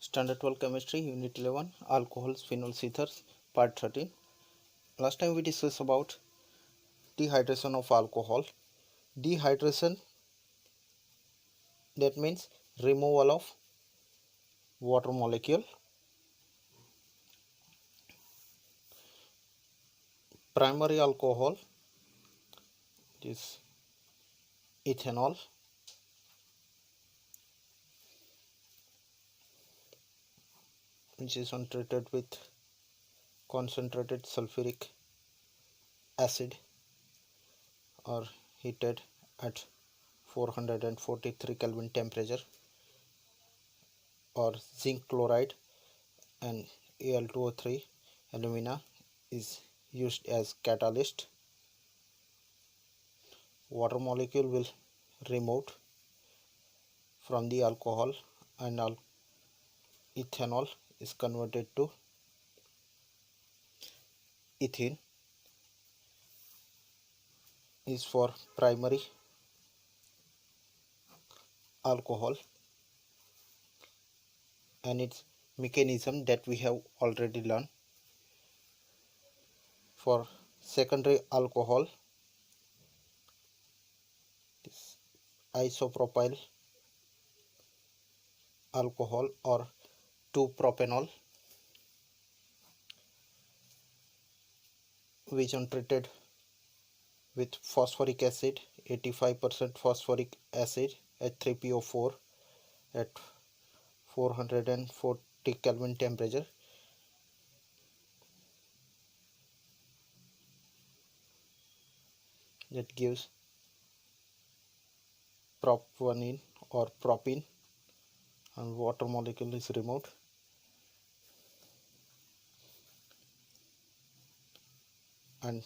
Standard 12 Chemistry, Unit 11, Alcohols, Phenols, Ethers, Part 13. Last time we discussed about dehydration of alcohol. Dehydration, that means removal of water molecule. Primary alcohol is ethanol, which is untreated with concentrated sulfuric acid or heated at 443 Kelvin temperature, or zinc chloride and Al2O3 alumina is used as catalyst. Water molecule will removed from the alcohol and ethanol is converted to ethene is for primary alcohol, and its mechanism that we have already learned. For secondary alcohol, this isopropyl alcohol or 2-propanol, which untreated with phosphoric acid, 85% phosphoric acid at 3PO4 at 440 Kelvin temperature, that gives propionine or propene, and water molecule is removed. And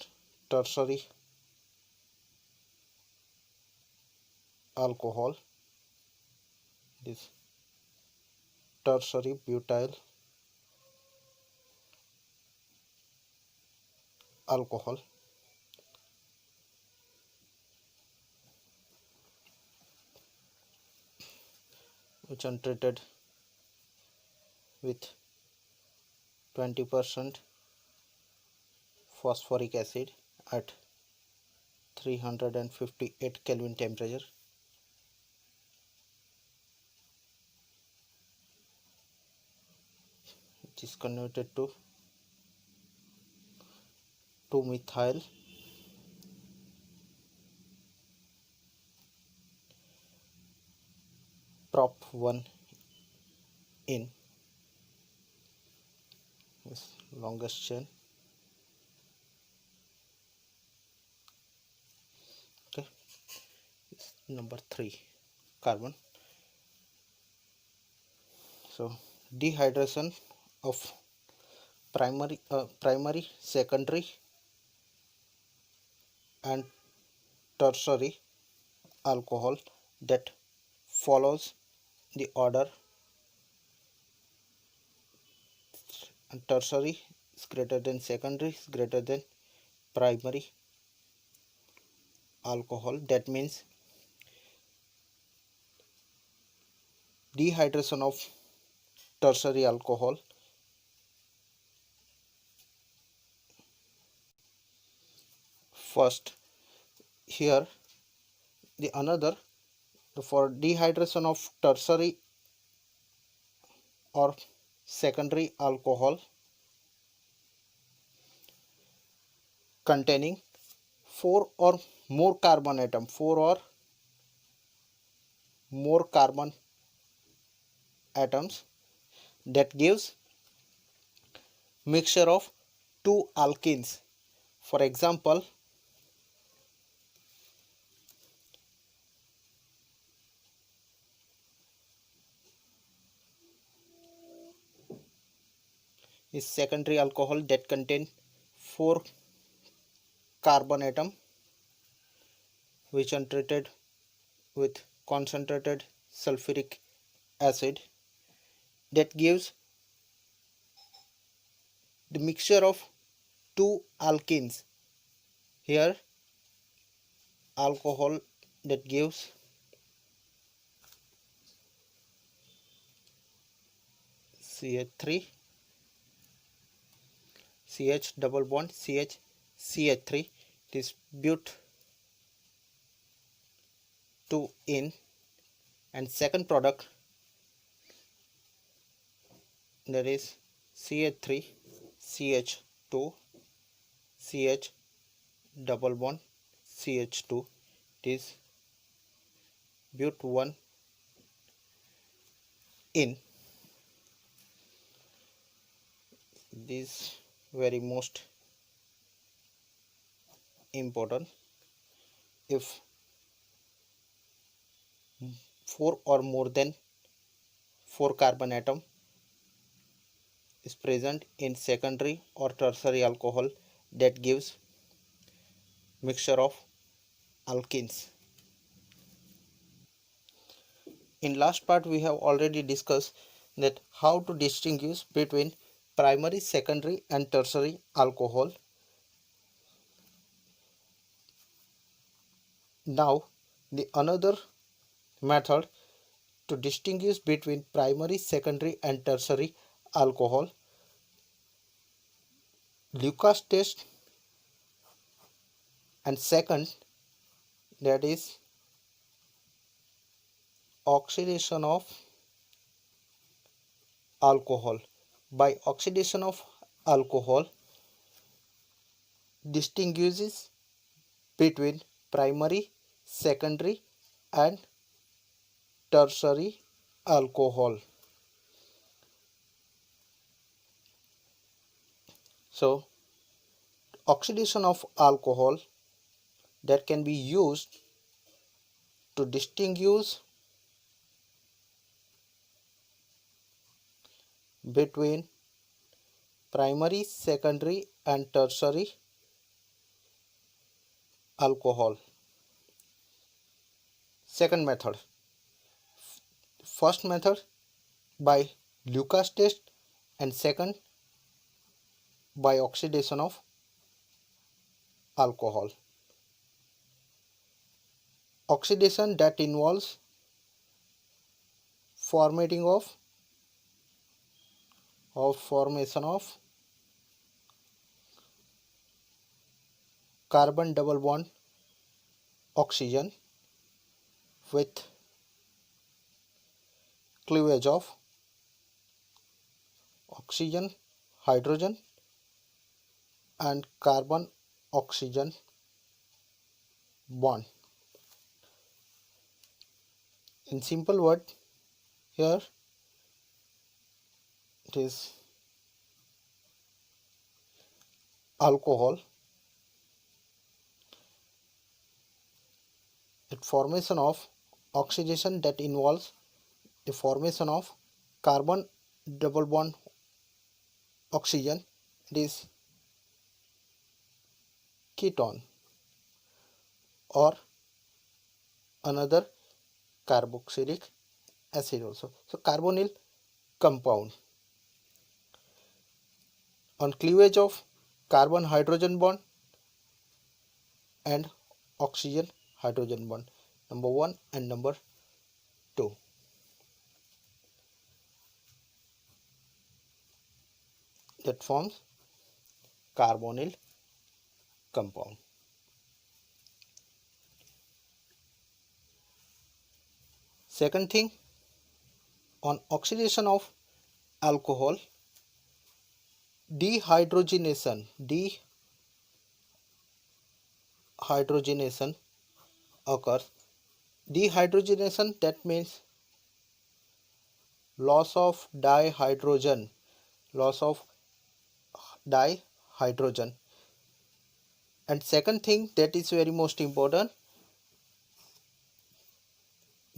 tertiary alcohol, this tertiary butyl alcohol, which untreated with 20% phosphoric acid at 358 Kelvin temperature, which is converted to 2-methyl prop 1 in this longest chain. Okay, number 3, carbon. So dehydration of primary, secondary and tertiary alcohol that follows the order, and tertiary is greater than secondary is greater than primary alcohol. That means dehydration of tertiary alcohol first. Here the another, for dehydration of tertiary or secondary alcohol containing 4 or more carbon atoms, that gives mixture of 2 alkenes. For example, is secondary alcohol that contain 4 carbon atom, which untreated with concentrated sulfuric acid, that gives the mixture of 2 alkenes. Here alcohol that gives CH3, CH double bond CH, CH3. It is but 2 in, and second product, that is CH3, CH2, CH double bond CH2. It is but 1 in. This very most important. If 4 or more than 4 carbon atom is present in secondary or tertiary alcohol, that gives mixture of alkenes. In last part we have already discussed that how to distinguish between primary, secondary and tertiary alcohol. Now the another method to distinguish between primary, secondary and tertiary alcohol, Lucas test, and second, that is oxidation of alcohol. By oxidation of alcohol distinguishes between primary, secondary and tertiary alcohol. So oxidation of alcohol that can be used to distinguish between primary, secondary and tertiary alcohol. Second method. First method by Lucas test, and second by oxidation of alcohol. Oxidation that involves formation of carbon double bond oxygen with cleavage of oxygen, hydrogen and carbon oxygen bond. In simple word, here it is alcohol. It formation of oxidation that involves the formation of carbon double bond oxygen. It is ketone or another carboxylic acid also. So carbonyl compound. On cleavage of carbon hydrogen bond and oxygen hydrogen bond, number 1 and number 2. That forms carbonyl compound. Second thing, on oxidation of alcohol, dehydrogenation occurs. Dehydrogenation, that means loss of dihydrogen, and second thing that is very most important,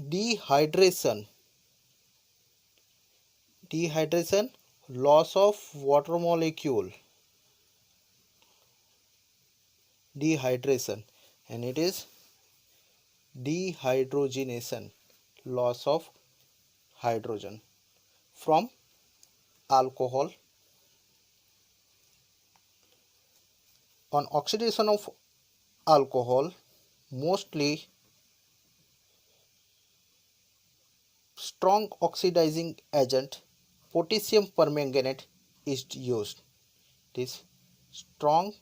dehydration, loss of water molecule, dehydration, and it is dehydrogenation, loss of hydrogen from alcohol. On oxidation of alcohol, mostly strong oxidizing agent potassium permanganate is used. It is strong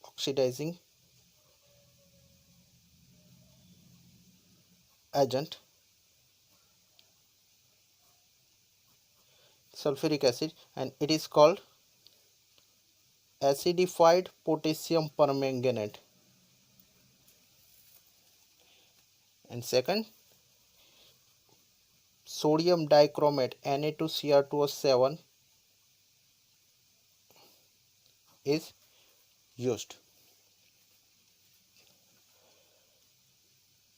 oxidizing agent, sulfuric acid, and it is called acidified potassium permanganate. And second, sodium dichromate Na2Cr2O7 is used.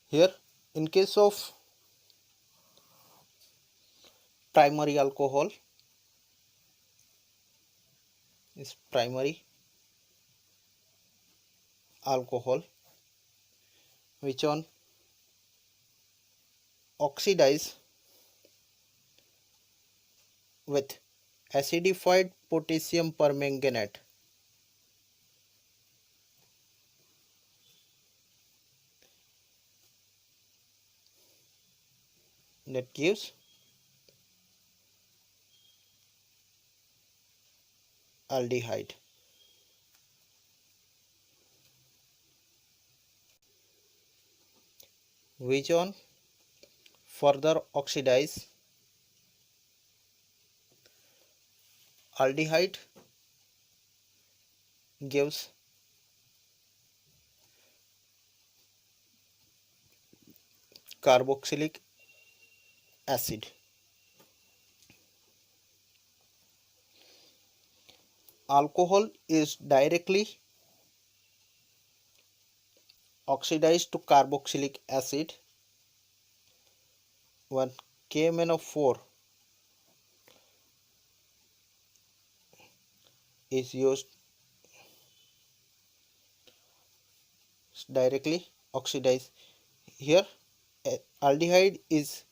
Here, in case of primary alcohol, is primary alcohol which on oxidize with acidified potassium permanganate. That gives aldehyde. Which on further oxidize aldehyde gives carboxylic acid. Alcohol is directly oxidized to carboxylic acid when KMnO4 is used directly oxidized. Here aldehyde is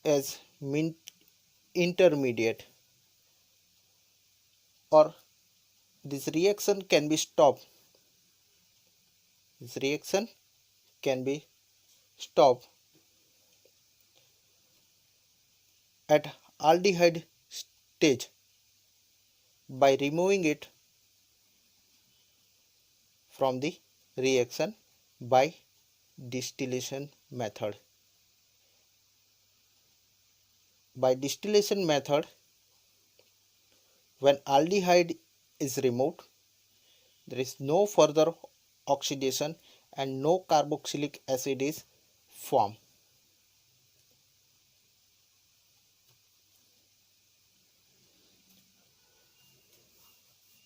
as intermediate, or this reaction can be stopped. This reaction can be stopped at aldehyde stage by removing it from the reaction by distillation method. By distillation method, when aldehyde is removed, there is no further oxidation and no carboxylic acid is formed.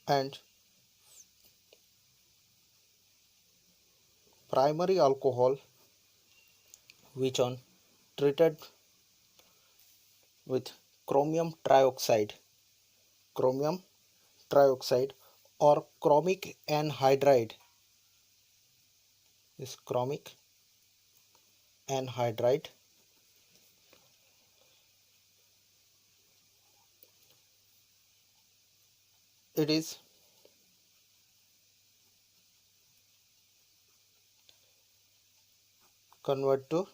And primary alcohol which on treated with chromium trioxide, chromium trioxide or chromic anhydride, is chromic anhydride, it is converted to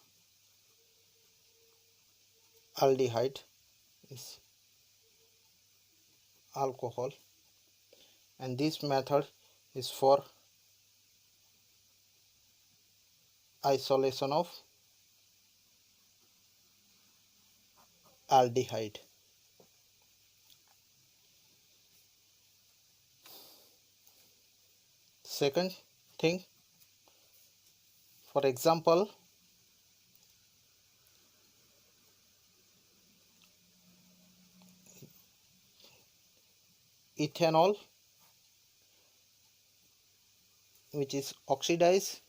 aldehyde, is alcohol, and this method is for isolation of aldehyde. Second thing, for example, ethanol, which is oxidized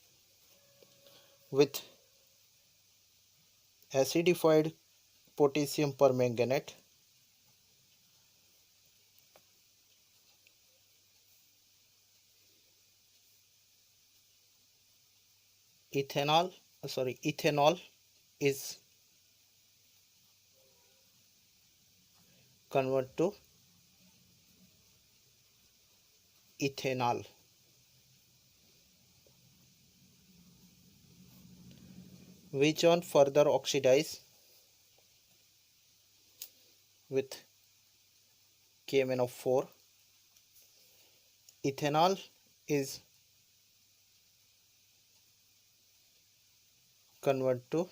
with acidified potassium permanganate. Ethanol is converted to ethanol. which on further oxidize with KMnO4. Ethanol is converted to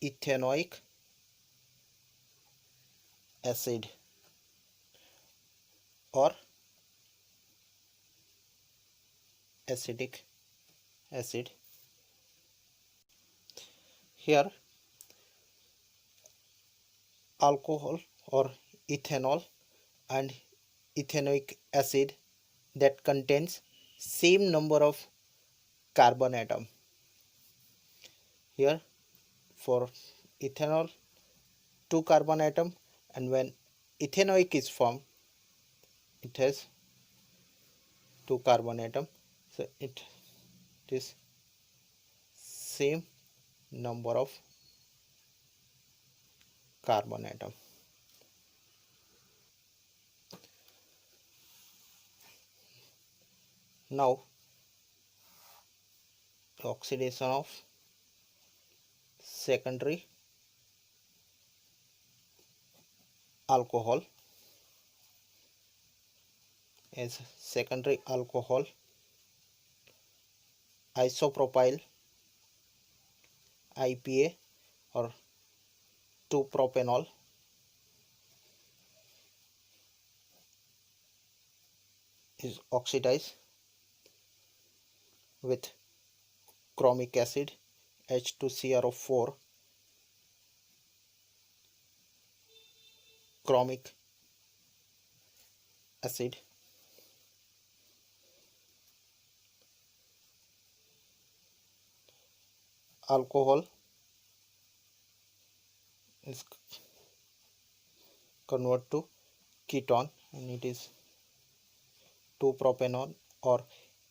ethanoic acid or acetic acid. Here alcohol or ethanol and ethanoic acid that contains same number of carbon atom. Here for ethanol 2 carbon atom, and when ethanoic is formed it has 2 carbon atom, so it is same number of carbon atom. Now oxidation of secondary alcohol. As secondary alcohol isopropyl IPA or 2-propanol is oxidized with chromic acid H2CrO4, chromic acid. Alcohol is converted to ketone and it is 2-propanol or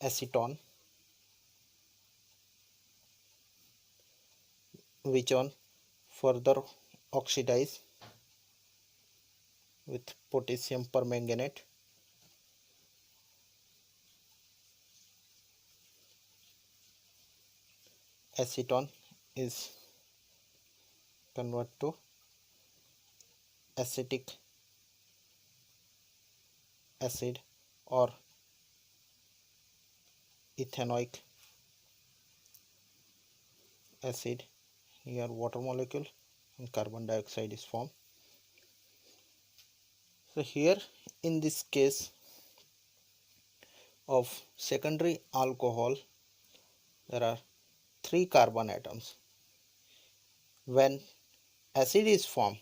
acetone, which on further oxidize with potassium permanganate. Acetone is converted to acetic acid or ethanoic acid. Here water molecule and carbon dioxide is formed. So here in this case of secondary alcohol there are 3 carbon atoms. When acid is formed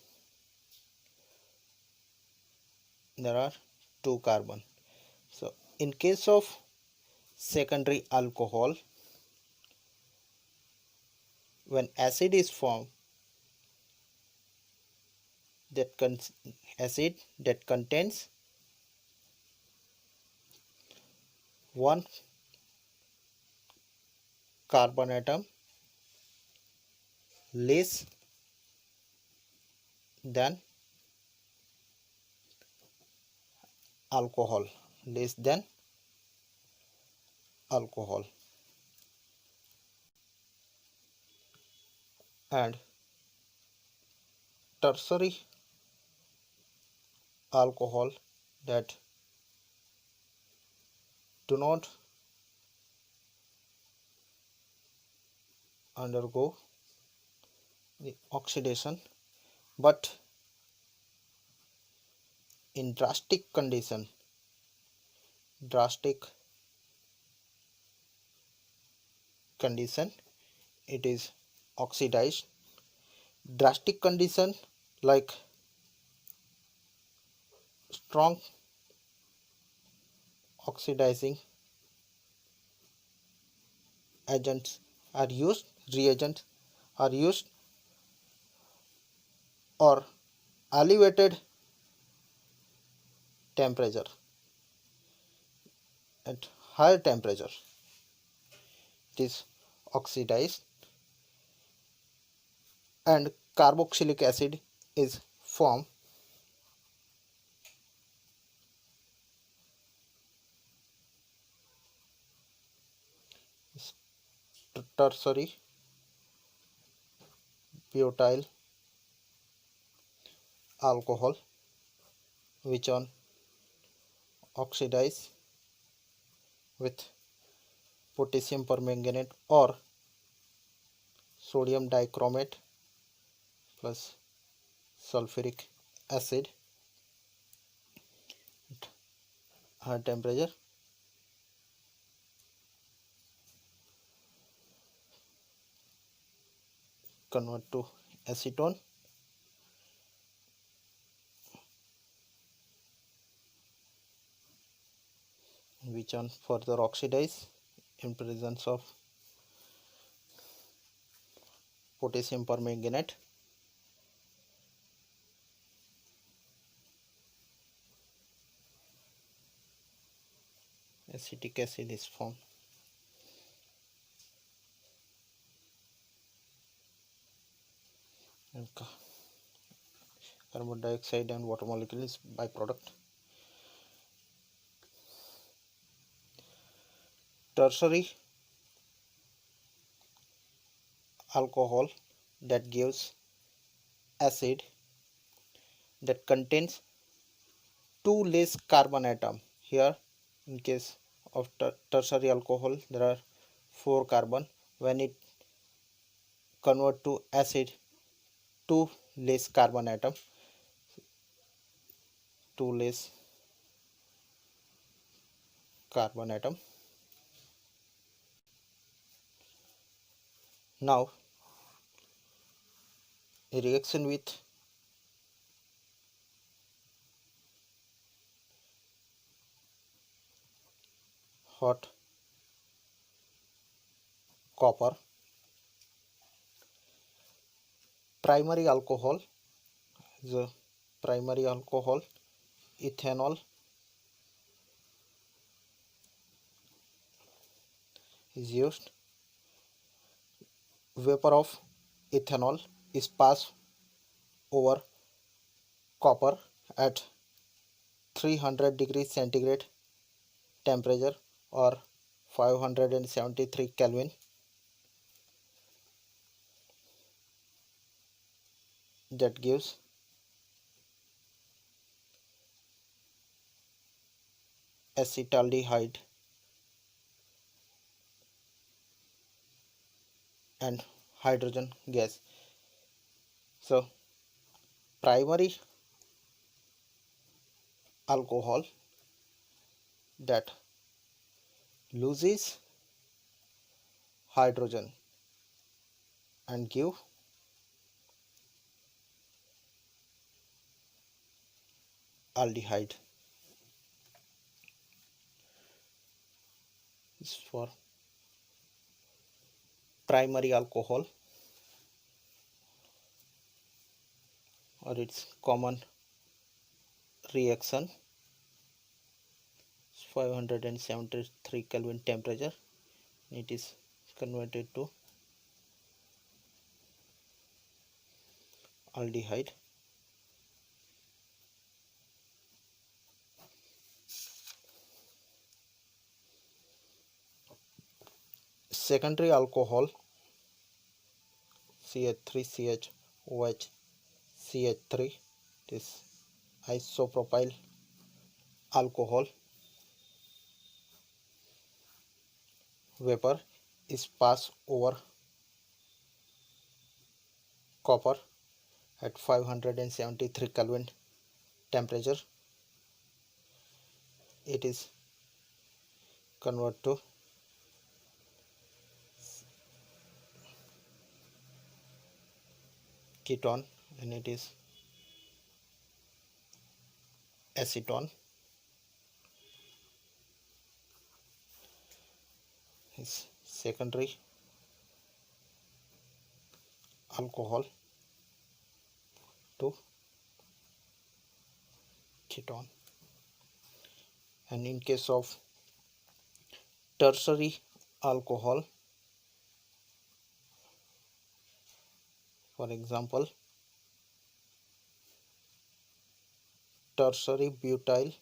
there are 2 carbon. So in case of secondary alcohol, when acid is formed, acid that contains 1 carbon atom less than alcohol, and tertiary alcohol that do not undergo the oxidation, but in drastic condition it is oxidized. Drastic condition like strong oxidizing agents are used, reagents are used, or elevated temperature. At higher temperature it is oxidized and carboxylic acid is formed. tertiary butyl alcohol, which on oxidize with potassium permanganate or sodium dichromate plus sulfuric acid at high temperature. Convert to acetone, which on further oxidize in presence of potassium permanganate. Acetic acid is formed. And carbon dioxide and water molecule is byproduct. Tertiary alcohol that gives acid that contains two less carbon atom. Here in case of tertiary alcohol there are 4 carbon. When it convert to acid, 2 less carbon atom, 2 less carbon atom. Now a reaction with hot copper, primary alcohol, the primary alcohol ethanol is used. Vapor of ethanol is passed over copper at 300 degrees centigrade temperature or 573 Kelvin. That gives acetaldehyde and hydrogen gas. So primary alcohol that loses hydrogen and give aldehyde is for primary alcohol or its common reaction 573 Kelvin temperature. It is converted to aldehyde. Secondary alcohol CH3CHOH CH3, this isopropyl alcohol vapor is passed over copper at 573 Kelvin temperature. It is converted to ketone and it is acetone. Is secondary alcohol to ketone. And in case of tertiary alcohol, for example tertiary butyl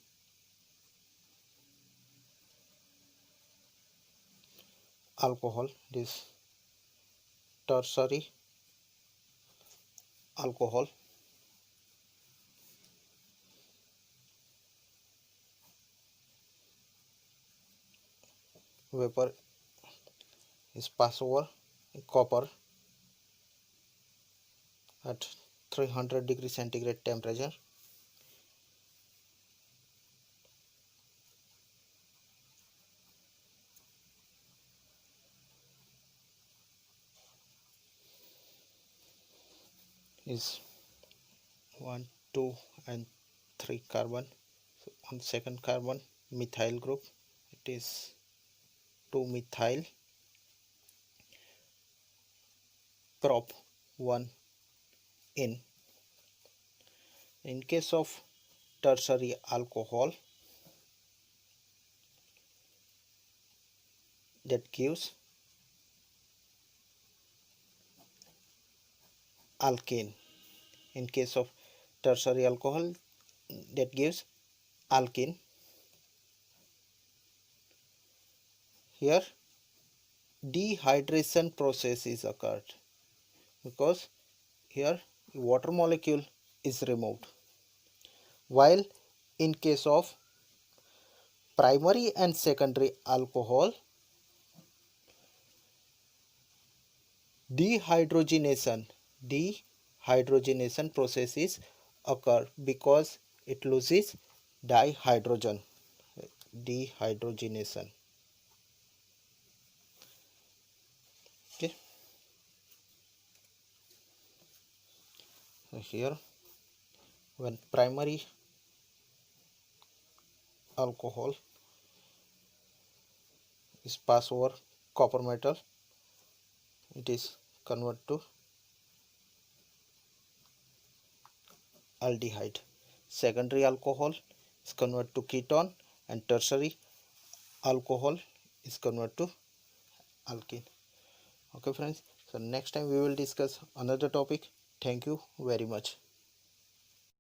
alcohol, this tertiary alcohol. Vapor is passed over copper at 300 degree centigrade temperature. Is 1, 2 and 3 carbon. So on second carbon methyl group, it is 2 methyl prop 1 in. In case of tertiary alcohol, that gives alkane. In case of tertiary alcohol, that gives alkene. Here dehydration process is occurred because here water molecule is removed, while in case of primary and secondary alcohol, dehydrogenation process is occur because it loses dihydrogen. Dehydrogenation. Okay, so here when primary alcohol is passed over copper metal, it is converted to aldehyde. Secondary alcohol is converted to ketone, and tertiary alcohol is converted to alkene. Okay friends, so next time we will discuss another topic. Thank you very much.